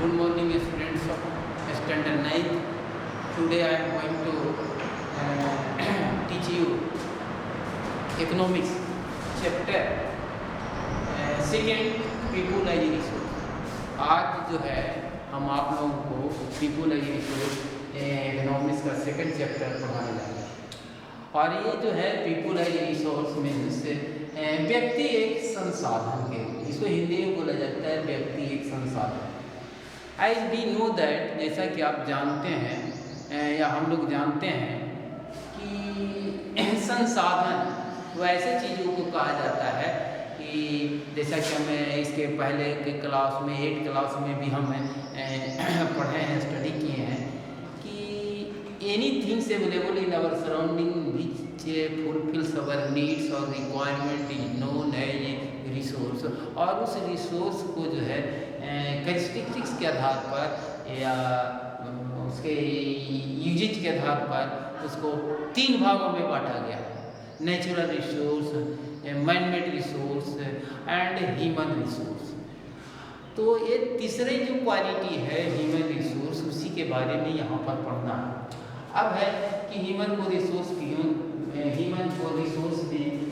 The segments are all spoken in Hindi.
Good morning, students of standard 9th. Today I am going to teach you economics chapter second people as resource. आज जो है हम आप लोगों को people as resource economics का सेकंड चैप्टर पढ़ाने जा रहे हैं। और ये जो है people as resource मीन्स व्यक्ति एक संसाधन के, इसको हिंदी में बोला जाता है व्यक्ति एक संसाधन। As we know that, जैसा कि आप जानते हैं या हम लोग जानते हैं कि संसाधन वो ऐसे चीज़ों को कहा जाता है कि जैसा कि हमें इसके पहले के क्लास में 8 क्लास में भी हम पढ़े हैं, स्टडी किए हैं कि anythings available in our surrounding which fulfils our needs और requirement is known as resource. और उस रिसोर्स को जो है कैरेक्टरिस्टिक्स के आधार पर या उसके यूजेज के आधार पर उसको 3 भागों में बांटा गया है: natural resource, man made resource and human resource. तो ये तीसरी जो क्वालिटी है ह्यूमन रिसोर्स, उसी के बारे में यहाँ पर पढ़ना है। अब है कि ह्यूमन को रिसोर्स में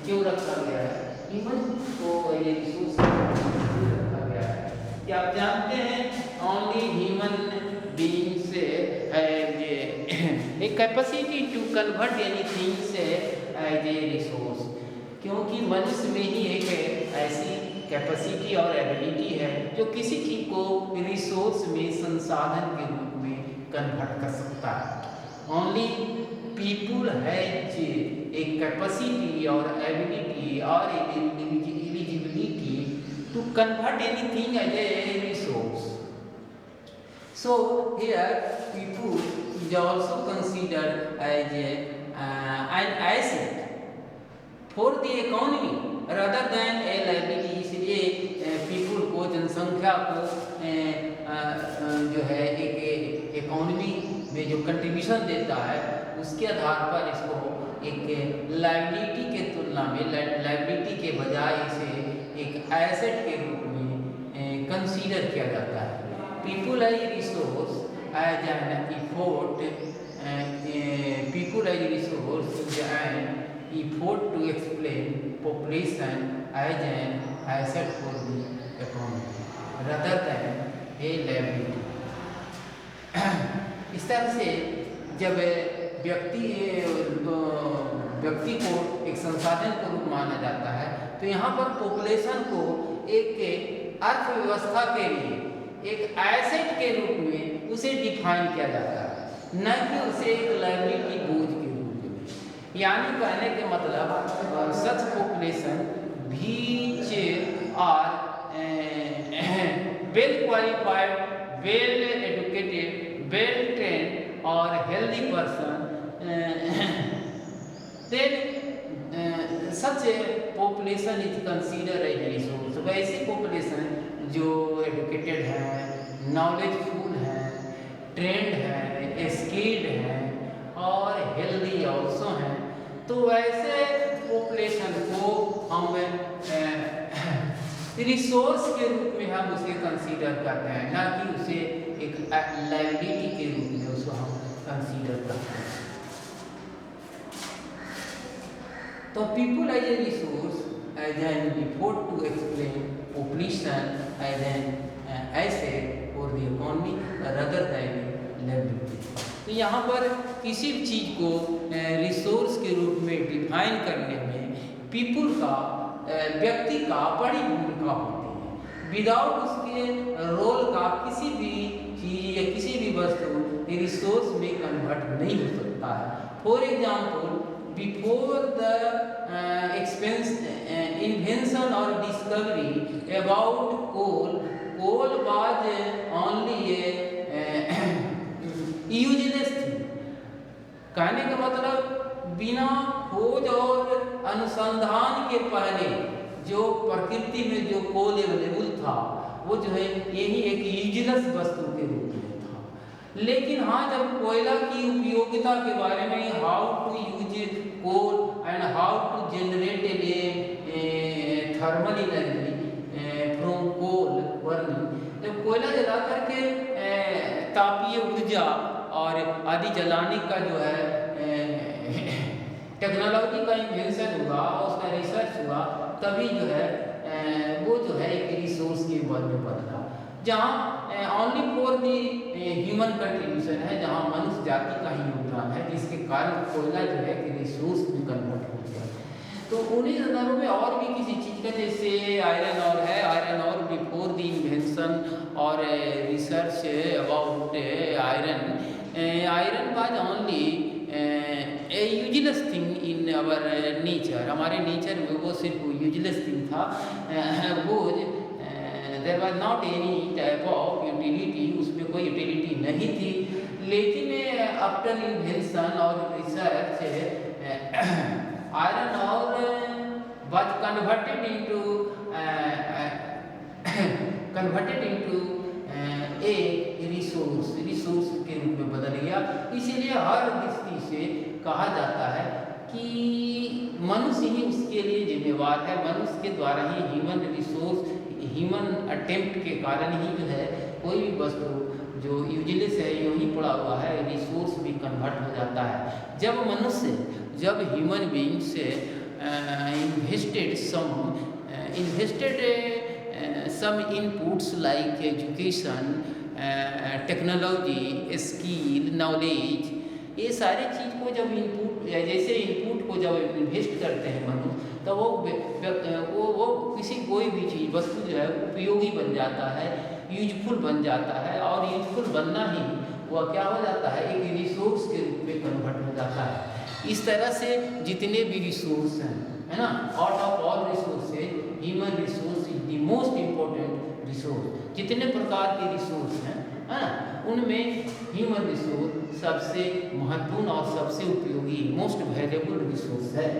क्यों रखा गया है, ह्यूमन को ये रिसोर्स रखा गया है कि आप जानते हैं only human beings a capacity to convert anythings as a resource, क्योंकि मनुष्य में ही एक ऐसी कैपेसिटी और एबिलिटी है जो किसी चीज़ को रिसोर्स में संसाधन के रूप में कन्वर्ट कर सकता है। Only people has a capacity और एबिलिटी और eligibility to convert anything as a resource. So here people is also considered as an asset for the economy rather than a liability। इसलिए people को, जनसंख्या को जो है एक इकोनॉमी में जो कंट्रीब्यूशन देता है उसके आधार पर इसको एक लाइबिलिटी के तुलना में, लाइबिलिटी के बजाय इसे एक एसेट के रूप में कंसीडर किया जाता है। People as resource as an effort, people as resource is an effort to explain population as an asset for the economy rather than a liability. इस तरह से जब व्यक्ति को एक संसाधन के रूप माना जाता है तो यहाँ पर पॉपुलेशन को एक अर्थव्यवस्था के लिए एक एसेट के रूप में उसे डिफाइन किया जाता है, न कि उसे एक लायबिलिटी बोझ के रूप में। यानी कहने के मतलब सच population which are well qualified, well educated, well trained और healthy person, then such a population is considered as a resource। वैसी पॉपुलेशन जो एजुकेटेड है, नॉलेजफुल है, ट्रेंड है, स्किल्ड है और हेल्दी ऑल्सो है, तो वैसे पॉपुलेशन को हम रिसोर्स के रूप में हम उसे कंसीडर करते हैं, ना कि उसे एक लायबिलिटी के रूप में उसको हम कंसीडर करते हैं। तो people as a resource as an effort to explain population as an asset for the economy rather than liability. तो यहाँ पर किसी भी चीज़ को रिसोर्स के रूप में डिफाइन करने में पीपुल का, व्यक्ति का बड़ी भूमिका होती है। विदाउट उसके रोल का किसी भी चीज़ या किसी भी वस्तु रिसोर्स में कन्वर्ट नहीं हो सकता है। For example, before the invention or discovery about coal was only a useless thing। कहने का मतलब बिना खोज और अनुसंधान के पहले जो प्रकृति में जो कोल अवेलेबल था वो जो है यही एक यूजलेस वस्तु के रूप में था। लेकिन हाँ, जब कोयला की उपयोगिता के बारे में, how to use coal and how to generate a thermal energy from coal burning, जब कोयला जला करके तापीय ऊर्जा और आदि जलाने का जो है टेक्नोलॉजी का इन्वेंशन हुआ और उसका रिसर्च हुआ, तभी जो है वो जो है एक रिसोर्स के वर्ग में बदला, जहाँ only for the human contribution है, जहाँ मनुष्य जाति का ही योगदान है, जिसके कारण कोयला जो है कि रिसोर्स में कन्वर्ट हो गया। तो उन्हीं संदर्भों में और भी किसी चीज़ का, जैसे आयरन और है, आयरन और बिफोर द इन्वेंशन और research about iron was only a useless thing in our nature, हमारे नेचर में वो सिर्फ यूजलेस थिंग था, वो there was not any type of utility, उसमें कोई यूटिलिटी नहीं थी। लेकिन आफ्टर इन्वेंशन और रिसर्च आयरन और was converted into a resource के रूप में बदल गया। इसीलिए हर दृष्टि से कहा जाता है कि मनुष्य ही उसके लिए जिम्मेवार है, मनुष्य के द्वारा ही ह्यूमन अटेम्प्ट के कारण ही जो है कोई भी वस्तु जो यूजलेस है, यूँ ही पड़ा हुआ है, रिसोर्स भी कन्वर्ट हो जाता है। जब human beings invested some inputs like education, technology, skill, knowledge, ये सारी चीज़ को जब इनपुट को जब इन्वेस्ट करते हैं मनुष्य, तो वो कोई भी चीज़ वस्तु जो है उपयोगी बन जाता है, यूजफुल बन जाता है, और यूजफुल बनना ही वह क्या हो जाता है, एक रिसोर्स के रूप में कन्वर्ट हो जाता है। इस तरह से जितने भी रिसोर्स हैं, है ना, out of all resources human resource is the most important resource. जितने प्रकार के रिसोर्स हैं, है ना, उनमें ह्यूमन रिसोर्स सबसे महत्वपूर्ण और सबसे उपयोगी, मोस्ट वैल्यूएबल रिसोर्स है।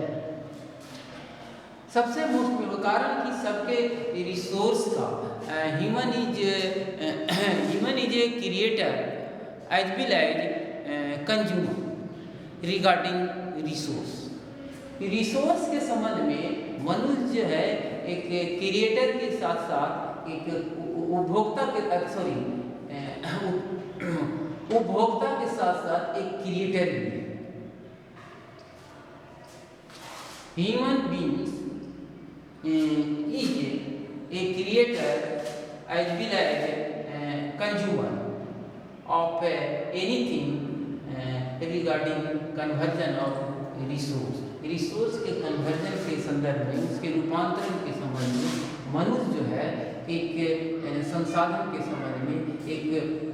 सबसे मोस्ट कारण कि सबके रिसोर्स का human is a creator as well as consumer regarding resource के संबंध में मनुष्य जो है एक क्रिएटर के साथ साथ एक उपभोक्ता के साथ साथ एक क्रिएटर भी है। Human beings is a creator as well as consumer of anything regarding conversion of resource के कन्वर्जन के संदर्भ में, उसके रूपांतरण के संबंध में मनुष्य जो है एक संसाधन के संबंध में एक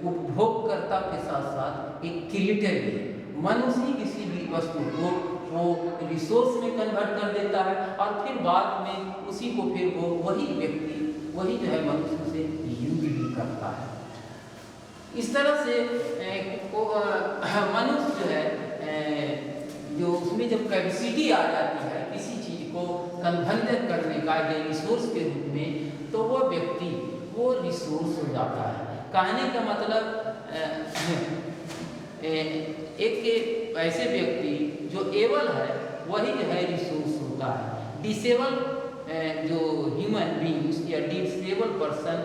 उपभोगकर्ता के साथ साथ एक क्रिएटर भी है। मनुष्य ही किसी भी वस्तु को वो रिसोर्स में कन्वर्ट कर देता है और फिर बाद में उसी को फिर वो वही जो है मनुष्य से यूज भी करता है। इस तरह से मनुष्य जो है जो उसमें जब कैपेसिटी आ जाती है किसी चीज़ को कन्वर्जन करने का या रिसोर्स के रूप में, तो वो व्यक्ति वो रिसोर्स हो जाता है। कहने का मतलब एक ऐसे व्यक्ति जो एबल है वही जो है रिसोर्स होता है। डिसेबल जो ह्यूमन बीइंग्स या disable person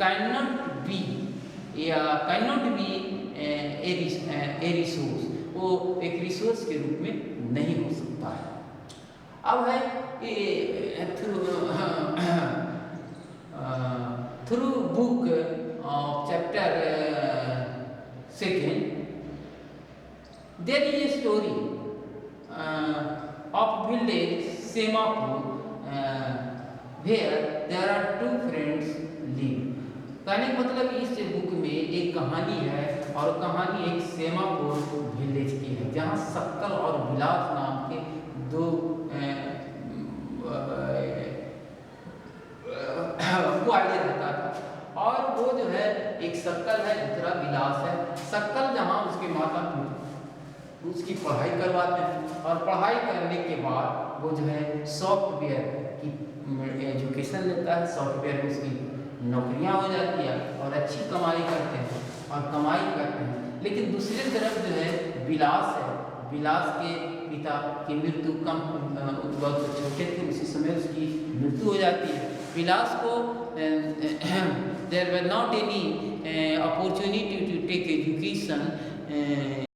can not be A resource, वो एक रिसोर्स के रूप में नहीं हो सकता है। अब है through book chapter 2 there is a story of village Semapur where there are 2 friends live। कहने का मतलब इस बुक में एक कहानी है और कहानी एक सेमापुर विलेज की है, जहाँ सक्कल और विलास नाम के 2 आइडिया रहता था। और वो जो है एक सक्कल है, दूसरा विलास है। सक्कल जहाँ उसके माता उसकी पढ़ाई करवाते हैं और पढ़ाई करने के बाद वो जो है सॉफ्टवेयर की एजुकेशन लेता है, सॉफ्टवेयर में उसकी नौकरियां हो जाती है और अच्छी कमाई करते हैं। लेकिन दूसरी तरफ जो है विलास है, विलास के पिता की मृत्यु बहुत छोटे थे, उसी समय उसकी मृत्यु हो जाती है। विलास को there were not any opportunity to take education